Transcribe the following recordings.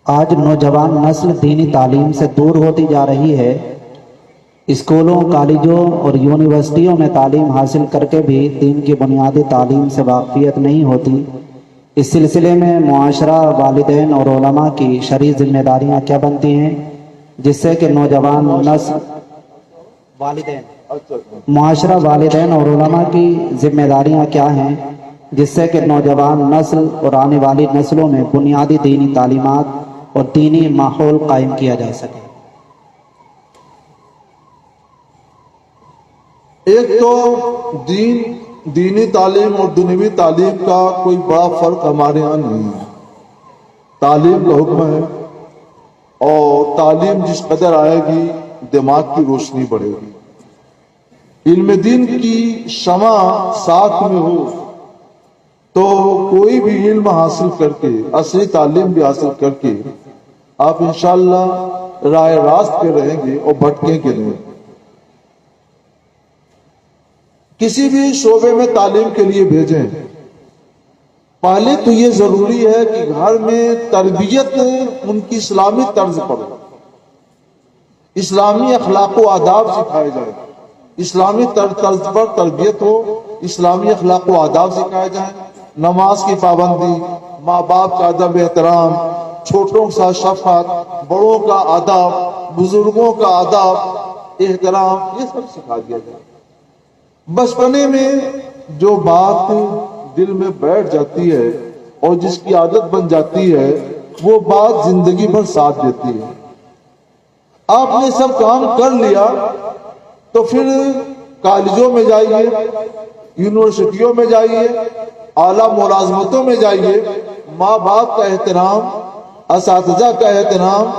آج نوجوان نسل دینی تعلیم سے دور ہوتی جا رہی ہے۔ اسکولوں، کالجوں اور یونیورسٹیوں میں تعلیم حاصل کر کے بھی دین کی بنیادی تعلیم سے واقفیت نہیں ہوتی۔ اس سلسلے میں معاشرہ، والدین اور علماء کی شرعی ذمہ داریاں کیا بنتی ہیں جس سے کہ نوجوان نسل معاشرہ، والدین اور علماء کی ذمہ داریاں کیا ہیں جس سے کہ نوجوان نسل اور آنے والی نسلوں میں بنیادی دینی تعلیمات اور دینی ماحول قائم کیا جا سکے؟ ایک تو دینی تعلیم اور دنیوی تعلیم کا کوئی بڑا فرق ہمارے ہاں نہیں ہے۔ تعلیم کا حکم ہے اور تعلیم جس قدر آئے گی دماغ کی روشنی بڑھے گی۔ علم دین کی شمع ساتھ میں ہو تو کوئی بھی علم حاصل کر کے، اصلی تعلیم بھی حاصل کر کے آپ انشاءاللہ راہ راست پہ رہیں گے اور بھٹکیں گے نہیں۔ کسی بھی شعبے میں تعلیم کے لیے بھیجیں، پہلے تو یہ ضروری ہے کہ گھر میں تربیت ان کی اسلامی طرز پر ہو، اسلامی اخلاق و آداب سکھائے جائیں، اسلامی طرز پر تربیت ہو، اسلامی اخلاق و آداب سکھائے جائیں، نماز کی پابندی، ماں باپ کا ادب احترام، چھوٹوں کے ساتھ شفقت، بڑوں کا آداب، بزرگوں کا آداب احترام، یہ سب سکھا دیا جائے۔ بچپنے میں جو بات دل میں بیٹھ جاتی ہے اور جس کی عادت بن جاتی ہے وہ بات زندگی بھر ساتھ دیتی ہے۔ آپ نے سب کام کر لیا تو پھر کالجوں میں جائیے، یونیورسٹیوں میں جائیے، اعلیٰ ملازمتوں میں جائیے، ماں باپ کا احترام، اساتذہ کا احترام،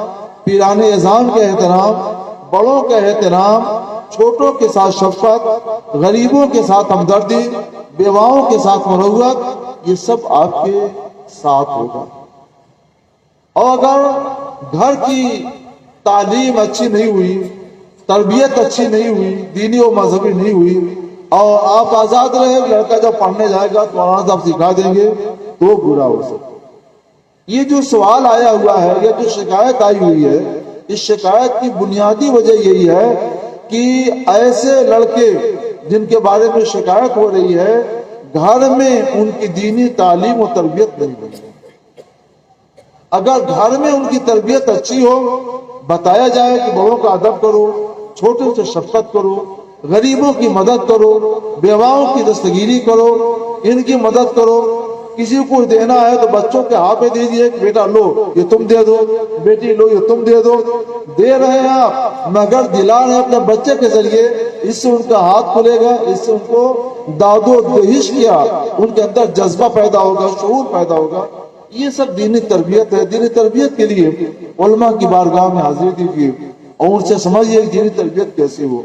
پیران اعظام کا احترام، بڑوں کا احترام، چھوٹوں کے ساتھ شفقت، غریبوں کے ساتھ ہمدردی، بیواؤں کے ساتھ مروت، یہ سب آپ کے ساتھ ہوگا۔ اور اگر گھر کی تعلیم اچھی نہیں ہوئی، تربیت اچھی نہیں ہوئی، دینی و مذہبی نہیں ہوئی، اور آپ آزاد رہے، لڑکا جب پڑھنے جائے گا تو مولانا صاحب سکھا دیں گے تو برا ہو سکتا۔ یہ جو سوال آیا ہوا ہے، یہ جو شکایت آئی ہوئی ہے، اس شکایت کی بنیادی وجہ یہی ہے کہ ایسے لڑکے جن کے بارے میں شکایت ہو رہی ہے، گھر میں ان کی دینی تعلیم و تربیت نہیں ملی۔ اگر گھر میں ان کی تربیت اچھی ہو، بتایا جائے کہ بڑوں کا ادب کرو، چھوٹوں سے شفقت کرو، غریبوں کی مدد کرو، بیواؤں کی دستگیری کرو، ان کی مدد کرو، کسی کو دینا ہے تو بچوں کے ہاتھ میں دیجیے کہ بیٹا لو یہ تم دے دو، بیٹی لو یہ تم دے دو، دے رہے ہیں آپ مگر دلا رہے ہیں اپنے بچے کے ذریعے، اس سے ان کا ہاتھ کھلے گا، اس سے ان کو داد و دہش کیا ان کے اندر جذبہ پیدا ہوگا، شعور پیدا ہوگا۔ یہ سب دینی تربیت ہے۔ دینی تربیت کے لیے علماء کی بارگاہ میں حاضری دیجیے اور ان سے سمجھیے کہ دینی تربیت کیسی ہو۔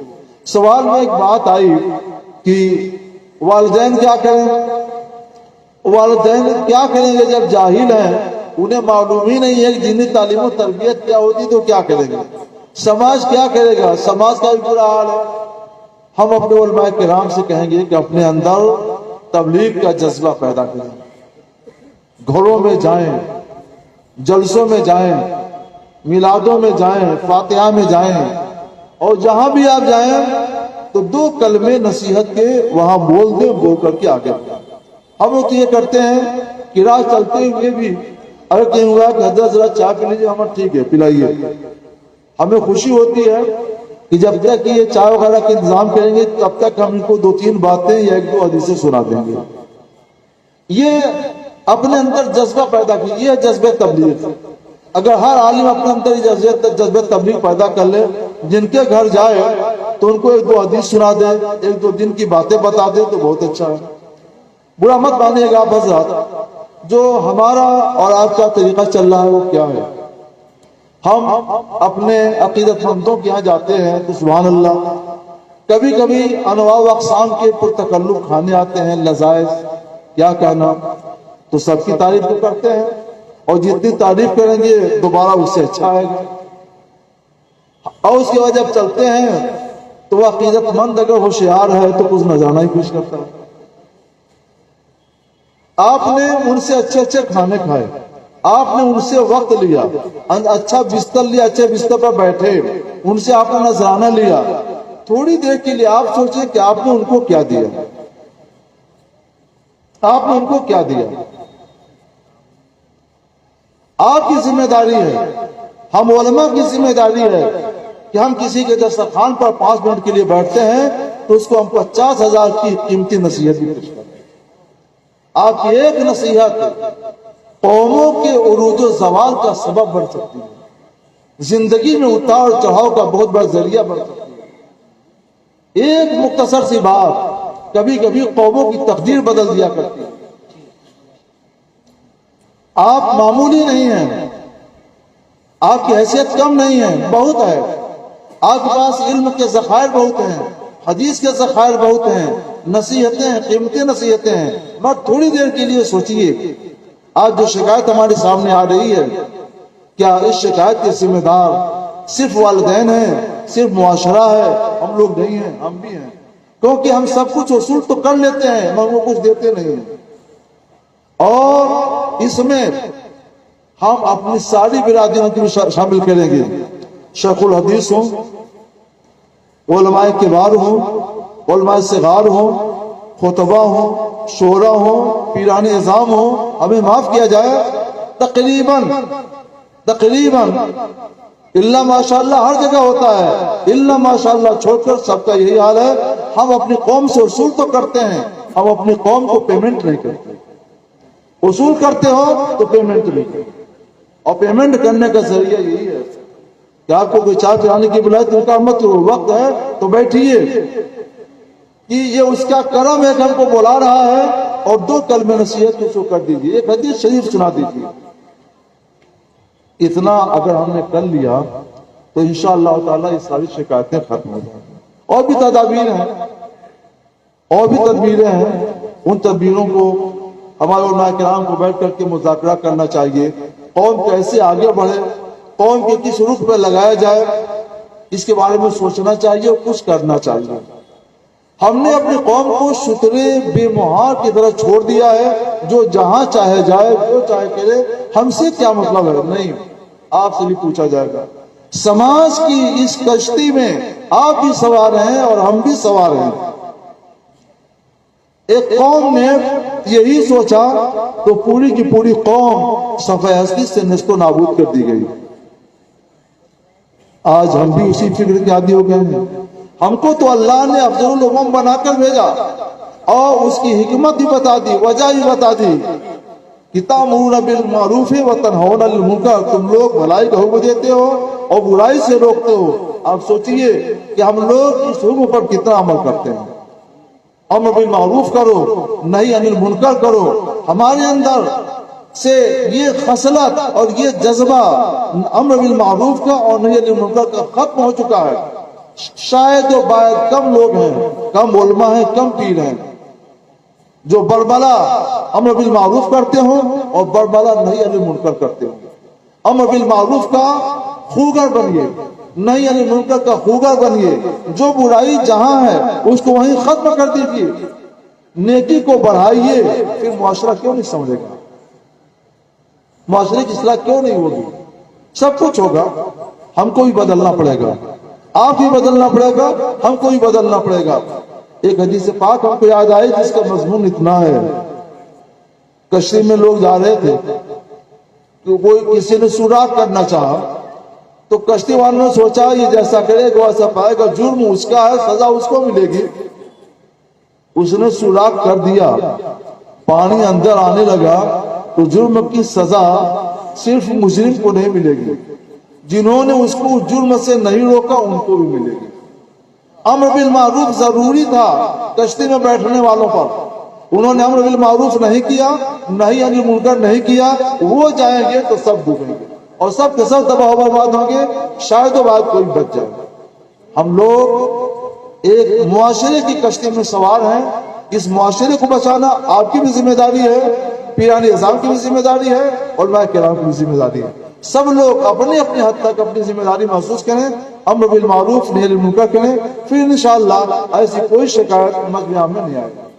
سوال میں ایک بات آئی کہ والدین کیا کریں؟ والدین کیا کریں گے جب جاہل ہیں، انہیں معلوم ہی نہیں ہے کہ دینی تعلیم و تربیت کیا ہوتی تو کیا کریں گے؟ سماج کیا کرے گا؟ سماج کا بھی برا حال ہے۔ ہم اپنے علماء کرام سے کہیں گے کہ اپنے اندر تبلیغ کا جذبہ پیدا کریں، گھروں میں جائیں، جلسوں میں جائیں، میلادوں میں جائیں، فاتحہ میں جائیں، اور جہاں بھی آپ جائیں تو 2 کلمے نصیحت کے وہاں بول دیں، بول کر کے آگے بڑھیں۔ ہم تو یہ کرتے ہیں کہ راہ چلتے ہوئے بھی اگر کہیں ہوا کہ حضرت ذرا چائے پی لیجیے، ہمیں ٹھیک ہے پلائیے، ہمیں خوشی ہوتی ہے کہ جب تک یہ چائے وغیرہ کا انتظام کریں گے تب تک ہم ان کو 2-3 باتیں یا 1-2 حدیثیں سنا دیں گے۔ یہ اپنے اندر جذبہ پیدا کیجیے، یہ جذبہ تبلیغ۔ اگر ہر عالم اپنے اندر جذبہ تبلیغ پیدا کر لے، جن کے گھر جائے تو ان کو 1-2 حدیث سنا دے، 1-2 دن کی باتیں بتا دے تو بہت اچھا ہے۔ برا مت مانیے گا آپ حضرات، جو ہمارا اور آپ کا طریقہ چل رہا ہے وہ کیا ہے؟ ہم اپنے عقیدت مندوں کے یہاں جاتے ہیں تو سبحان اللہ کبھی کبھی انواع و اقسام کے پرتکلف کھانے آتے ہیں، لذائذ کیا کہنا، تو سب کی تعریف تو کرتے ہیں اور جتنی تعریف کریں گے دوبارہ اس سے اچھا آئے گا، اور اس کے بعد جب چلتے ہیں تو وہ عقیدت مند اگر ہوشیار ہے تو کچھ نہ جانا ہی کچھ کرتا ہے۔ آپ نے ان سے اچھے اچھے کھانے کھائے، آپ نے ان سے وقت لیا, اچھا بستر لیا, اچھے بستر پر بیٹھے, ان سے آپ نے نذرانہ لیا, تھوڑی دیر کے لیے آپ سوچیں کہ آپ نے ان کو کیا دیا, آپ نے ان کو کیا دیا. آپ کی ذمہ داری ہے, ہم علماء کی ذمہ داری ہے کہ ہم کسی کے دسترخوان پر 5 منٹ کے لیے بیٹھتے ہیں تو اس کو ہم 50,000 کی قیمتی نصیحت بھی پیش کرتے ہیں. آپ کی ایک نصیحت قوموں کے عروج و زوال کا سبب بن سکتی ہے, زندگی میں اتار چڑھاؤ کا بہت بڑا ذریعہ بن سکتی ہے. ایک مختصر سی بات کبھی کبھی قوموں کی تقدیر بدل دیا کرتی ہے. آپ معمولی نہیں ہیں, آپ کی حیثیت کم نہیں ہے, بہت ہے. آپ کے پاس علم کے ذخائر بہت ہیں, حدیث کے ذخائر بہت ہیں, نصیحتیں ہیں, قیمتی نصیحتیں ہیں. مگر تھوڑی دیر کے لیے سوچئے, آج جو شکایت ہمارے سامنے آ رہی ہے, کیا اس شکایت کے ذمہ دار صرف والدین ہیں, صرف معاشرہ ہے؟ ہم لوگ نہیں ہیں, ہم بھی ہیں, کیونکہ ہم سب کچھ وصول تو کر لیتے ہیں مگر وہ کچھ دیتے نہیں ہیں. اور اس میں ہم اپنی ساری برادریوں کو بھی شامل کریں گے. شیخ الحدیث ہوں, علماء کبار ہوں, علماء صغار ہوں, خطبہ ہوں, شورا ہوں, پیران اعظام ہوں, ہمیں معاف کیا جائے. تقریباً اللہ ماشاءاللہ ہر جگہ ہوتا ہے, اللہ ماشاءاللہ چھوڑ کر سب کا یہی حال ہے. ہم اپنی قوم سے اصول تو کرتے ہیں, ہم اپنی قوم کو پیمنٹ نہیں کرتے. اصول کرتے ہو تو پیمنٹ نہیں کرتے, اور پیمنٹ کرنے کا ذریعہ یہی ہے کہ آپ کو کوئی چائے پلانے کی بلائے تو کا مت وقت ہے تو بیٹھیے, کہ یہ اس کا کرم ہے کہ ہم کو بلا رہا ہے, اور 2 کلمہ نصیحت اس کو کر دیجیے, ایک حدیث شریف سنا دیجیے. اتنا اگر ہم نے کر لیا تو انشاءاللہ تعالی یہ ساری شکایتیں ختم ہو جائیں گی. اور بھی تدابیر ہیں, اور بھی تدبیریں ہیں. ان تدبیروں کو ہمارے علماء کرام کو بیٹھ کر کے مذاکرہ کرنا چاہیے. قوم کیسے آگے بڑھے, قوم کے کس رخ پہ لگایا جائے, اس کے بارے میں سوچنا چاہیے اور کچھ کرنا چاہیے. ہم نے اپنی قوم کو شترے بے مہار کی طرح چھوڑ دیا ہے, جو جہاں چاہے جائے, جو چاہے کرے, ہم سے کیا مطلب ہے. نہیں, آپ سے بھی پوچھا جائے گا. سماج کی اس کشتی میں آپ بھی سوار ہیں اور ہم بھی سوار ہیں. ایک قوم نے یہی سوچا تو پوری کی پوری قوم صفحہ ہستی سے نیست و نابود کر دی گئی. آج ہم بھی اسی فکر کے عادی ہو گئے ہیں. ہم کو تو اللہ نے افضل الامم بنا کر بھیجا اور اس کی حکمت بھی بتا دی, وجہ بھی بتا دی کہ تأمرون بالمعروف وتنہون عن المنکر, تم لوگ بھلائی کا حکم دیتے ہو اور برائی سے روکتے ہو. آپ سوچئے کہ ہم لوگ اس حکم پر کتنا عمل کرتے ہیں. امر بالمعروف کرو, نہی عن المنکر کرو. ہمارے اندر سے یہ خصلت اور یہ جذبہ امر بالمعروف کا اور نہی عن المنکر کا ختم ہو چکا ہے. شاید و باید کم لوگ ہیں, کم علماء ہیں, کم پیر ہیں جو بربلا امر بالمعروف کرتے ہوں اور بربلا نہی عن المنکر کرتے ہوں. امر بالمعروف کا خوگر بنیے, نہی عن المنکر کا خوگر بنیے. جو برائی جہاں ہے اس کو وہیں ختم کر دیجیے, نیکی کو بڑھائیے. پھر معاشرہ کیوں نہیں سمجھے گا, معاشرے کی اصلاح کیوں نہیں ہوگی. سب کچھ ہوگا, ہم کو بھی بدلنا پڑے گا, آپ بھی بدلنا پڑے گا, ہم کو بھی بدلنا پڑے گا. ایک حدیث پاک ہم کو یاد آئی جس کا مضمون اتنا ہے. کشتی میں لوگ جا رہے تھے تو کوئی کسی نے سوراخ کرنا چاہا تو کشتی والوں نے سوچا یہ جیسا کرے گا ویسا پائے گا, جرم اس کا ہے, سزا اس کو ملے گی. اس نے سوراخ کر دیا, پانی اندر آنے لگا تو جرم کی سزا صرف مجرم کو نہیں ملے گی, جنہوں نے اس کو جرم سے نہیں روکا ان کو بھی ملے گی. امر بالمعروف ضروری تھا کشتی میں بیٹھنے والوں پر, انہوں نے امر بالمعروف نہیں کیا, نہی عن المنکر نہیں کیا, وہ جائیں گے تو سب ڈوبیں گے اور سب کے سب تباہ و برباد ہوں گے. شاید و بعد کوئی بچ جائے. ہم لوگ ایک معاشرے کی کشتی میں سوار ہیں. اس معاشرے کو بچانا آپ کی بھی ذمہ داری ہے, پیران اعظام کی بھی ذمہ داری ہے, علماء کرام کی بھی ذمہ داری ہے. سب لوگ اپنی اپنی حد تک اپنی ذمہ داری محسوس کریں, امر بالمعروف نہی عن المنکر کریں, پھر انشاءاللہ ایسی کوئی شکایت مجمع میں نہیں آئے گی.